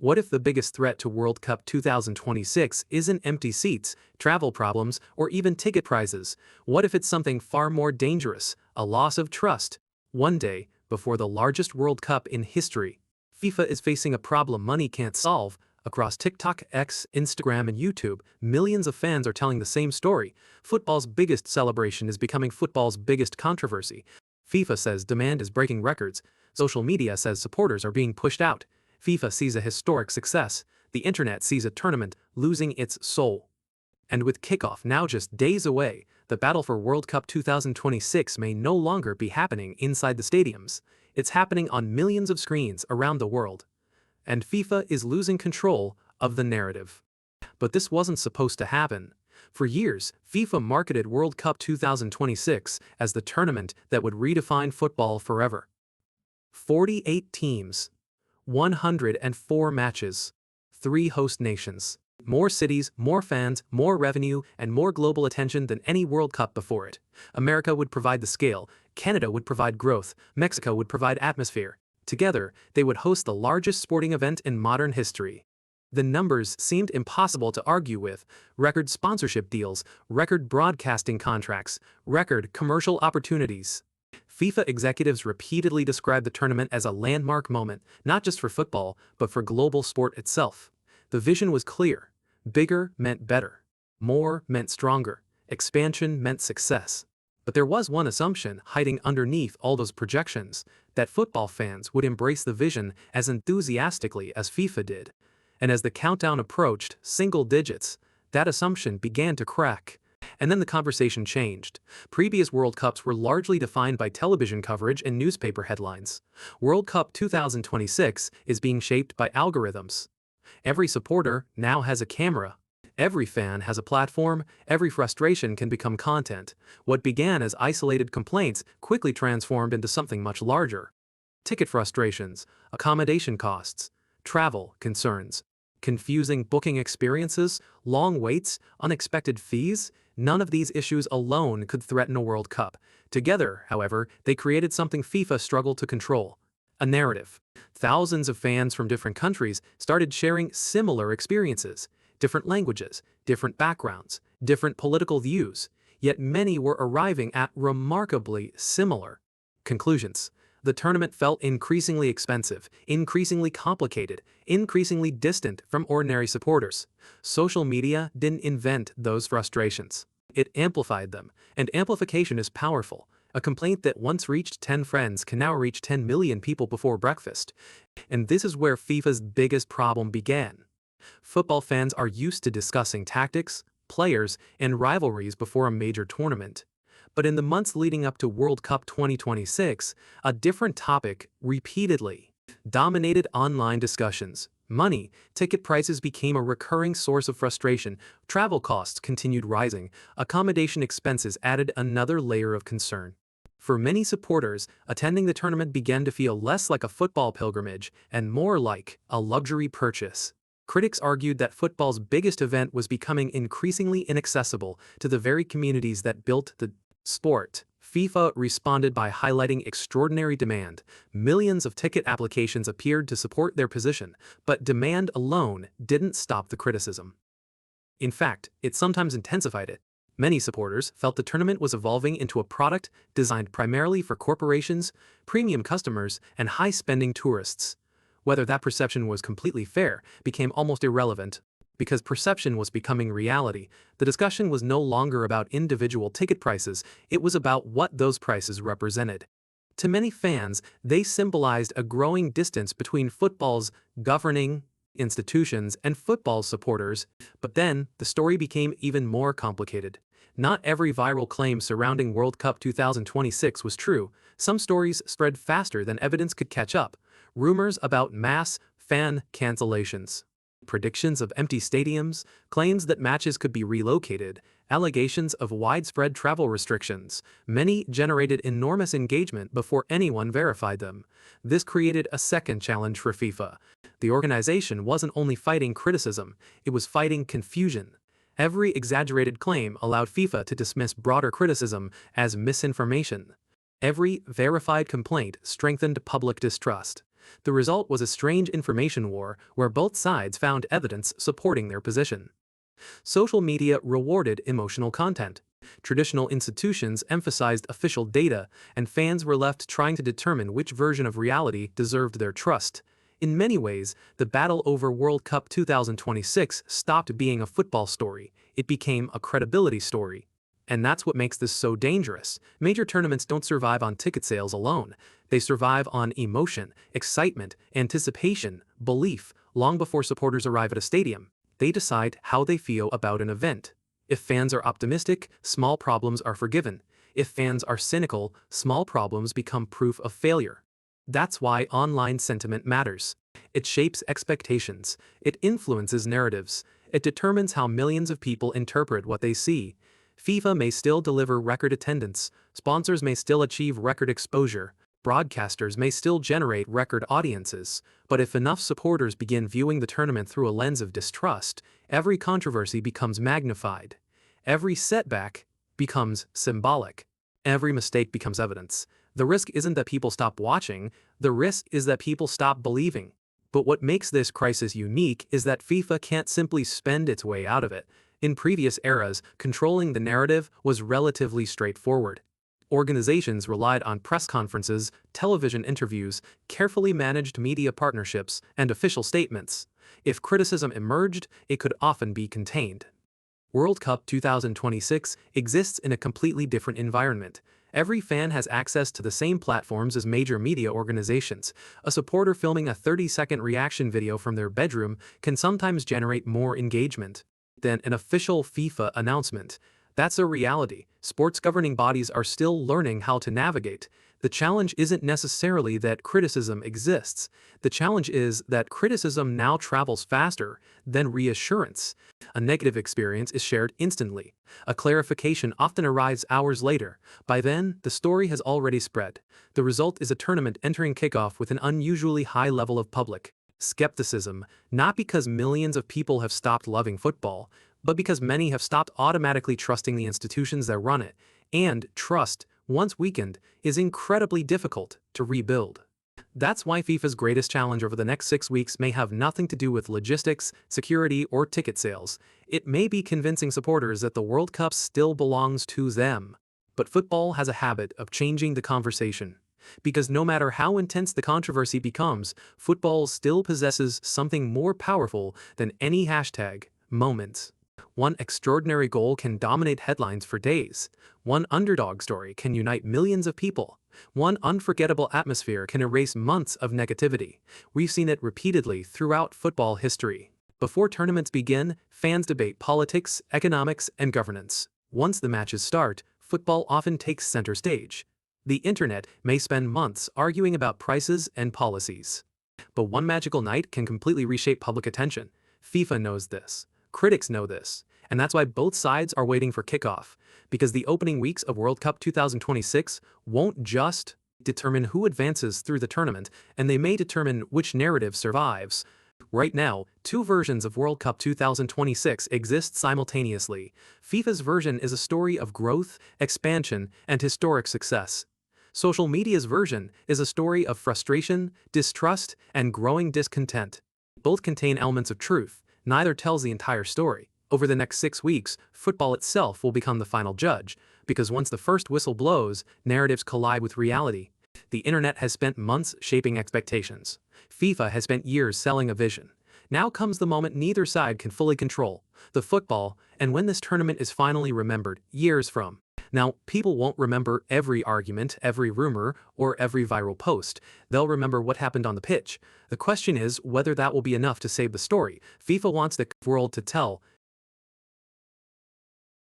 What if the biggest threat to World Cup 2026 isn't empty seats, travel problems, or even ticket prices? What if it's something far more dangerous, a loss of trust? One day, before the largest World Cup in history, FIFA is facing a problem money can't solve. Across TikTok, X, Instagram, and YouTube, millions of fans are telling the same story. Football's biggest celebration is becoming football's biggest controversy. FIFA says demand is breaking records. Social media says supporters are being pushed out. FIFA sees a historic success. The internet sees a tournament losing its soul. And with kickoff now just days away, the battle for World Cup 2026 may no longer be happening inside the stadiums. It's happening on millions of screens around the world. And FIFA is losing control of the narrative. But this wasn't supposed to happen. For years, FIFA marketed World Cup 2026 as the tournament that would redefine football forever. 48 teams, 104 matches, 3 host nations, more cities, more fans, more revenue, and more global attention than any World Cup before it. America would provide the scale, Canada would provide growth, Mexico would provide atmosphere. Together, they would host the largest sporting event in modern history. The numbers seemed impossible to argue with: record sponsorship deals, record broadcasting contracts, record commercial opportunities. FIFA executives repeatedly described the tournament as a landmark moment, not just for football, but for global sport itself. The vision was clear. Bigger meant better. More meant stronger. Expansion meant success. But there was one assumption hiding underneath all those projections: that football fans would embrace the vision as enthusiastically as FIFA did. And as the countdown approached single digits, that assumption began to crack. And then the conversation changed. Previous World Cups were largely defined by television coverage and newspaper headlines. World Cup 2026 is being shaped by algorithms. Every supporter now has a camera. Every fan has a platform. Every frustration can become content. What began as isolated complaints quickly transformed into something much larger. Ticket frustrations, accommodation costs, travel concerns, confusing booking experiences, long waits, unexpected fees. None of these issues alone could threaten a World Cup. Together, however, they created something FIFA struggled to control: a narrative. Thousands of fans from different countries started sharing similar experiences, different languages, different backgrounds, different political views, yet many were arriving at remarkably similar conclusions. The tournament felt increasingly expensive, increasingly complicated, increasingly distant from ordinary supporters. Social media didn't invent those frustrations. It amplified them, and amplification is powerful. A complaint that once reached 10 friends can now reach 10 million people before breakfast. And this is where FIFA's biggest problem began. Football fans are used to discussing tactics, players, and rivalries before a major tournament. But in the months leading up to World Cup 2026, a different topic repeatedly dominated online discussions. Money, ticket prices became a recurring source of frustration, travel costs continued rising, accommodation expenses added another layer of concern. For many supporters, attending the tournament began to feel less like a football pilgrimage and more like a luxury purchase. Critics argued that football's biggest event was becoming increasingly inaccessible to the very communities that built the sport. FIFA responded by highlighting extraordinary demand. Millions of ticket applications appeared to support their position, but demand alone didn't stop the criticism. In fact, it sometimes intensified it. Many supporters felt the tournament was evolving into a product designed primarily for corporations, premium customers, and high-spending tourists. Whether that perception was completely fair became almost irrelevant. Because perception was becoming reality, the discussion was no longer about individual ticket prices, it was about what those prices represented. To many fans, they symbolized a growing distance between football's governing institutions and football supporters. But then, the story became even more complicated. Not every viral claim surrounding World Cup 2026 was true. Some stories spread faster than evidence could catch up. Rumors about mass fan cancellations, predictions of empty stadiums, claims that matches could be relocated, allegations of widespread travel restrictions. Many generated enormous engagement before anyone verified them. This created a second challenge for FIFA. The organization wasn't only fighting criticism, it was fighting confusion. Every exaggerated claim allowed FIFA to dismiss broader criticism as misinformation. Every verified complaint strengthened public distrust. The result was a strange information war where both sides found evidence supporting their position. Social media rewarded emotional content. Traditional institutions emphasized official data, and fans were left trying to determine which version of reality deserved their trust. In many ways, the battle over World Cup 2026 stopped being a football story. It became a credibility story. And that's what makes this so dangerous. Major tournaments don't survive on ticket sales alone. They survive on emotion, excitement, anticipation, belief, long before supporters arrive at a stadium. They decide how they feel about an event. If fans are optimistic, small problems are forgiven. If fans are cynical, small problems become proof of failure. That's why online sentiment matters. It shapes expectations. It influences narratives. It determines how millions of people interpret what they see. FIFA may still deliver record attendance, sponsors may still achieve record exposure, broadcasters may still generate record audiences, but if enough supporters begin viewing the tournament through a lens of distrust, every controversy becomes magnified. Every setback becomes symbolic. Every mistake becomes evidence. The risk isn't that people stop watching, the risk is that people stop believing. But what makes this crisis unique is that FIFA can't simply spend its way out of it. In previous eras, controlling the narrative was relatively straightforward. Organizations relied on press conferences, television interviews, carefully managed media partnerships, and official statements. If criticism emerged, it could often be contained. World Cup 2026 exists in a completely different environment. Every fan has access to the same platforms as major media organizations. A supporter filming a 30-second reaction video from their bedroom can sometimes generate more engagement than an official FIFA announcement. That's a reality. Sports governing bodies are still learning how to navigate. The challenge isn't necessarily that criticism exists. The challenge is that criticism now travels faster than reassurance. A negative experience is shared instantly. A clarification often arrives hours later. By then, the story has already spread. The result is a tournament entering kickoff with an unusually high level of public skepticism, not because millions of people have stopped loving football, but because many have stopped automatically trusting the institutions that run it, and trust, once weakened, is incredibly difficult to rebuild. That's why FIFA's greatest challenge over the next 6 weeks may have nothing to do with logistics, security, or ticket sales. It may be convincing supporters that the World Cup still belongs to them. But football has a habit of changing the conversation. Because no matter how intense the controversy becomes, football still possesses something more powerful than any hashtag, moments. One extraordinary goal can dominate headlines for days. One underdog story can unite millions of people. One unforgettable atmosphere can erase months of negativity. We've seen it repeatedly throughout football history. Before tournaments begin, fans debate politics, economics, and governance. Once the matches start, football often takes center stage. The internet may spend months arguing about prices and policies. But one magical night can completely reshape public attention. FIFA knows this. Critics know this. And that's why both sides are waiting for kickoff. Because the opening weeks of World Cup 2026 won't just determine who advances through the tournament, and they may determine which narrative survives. Right now, two versions of World Cup 2026 exist simultaneously. FIFA's version is a story of growth, expansion, and historic success. Social media's version is a story of frustration, distrust, and growing discontent. Both contain elements of truth. Neither tells the entire story. Over the next 6 weeks, football itself will become the final judge, because once the first whistle blows, narratives collide with reality. The internet has spent months shaping expectations. FIFA has spent years selling a vision. Now comes the moment neither side can fully control, the football, and when this tournament is finally remembered, years from. Now, people won't remember every argument, every rumor, or every viral post. They'll remember what happened on the pitch. The question is whether that will be enough to save the story. FIFA wants the world to tell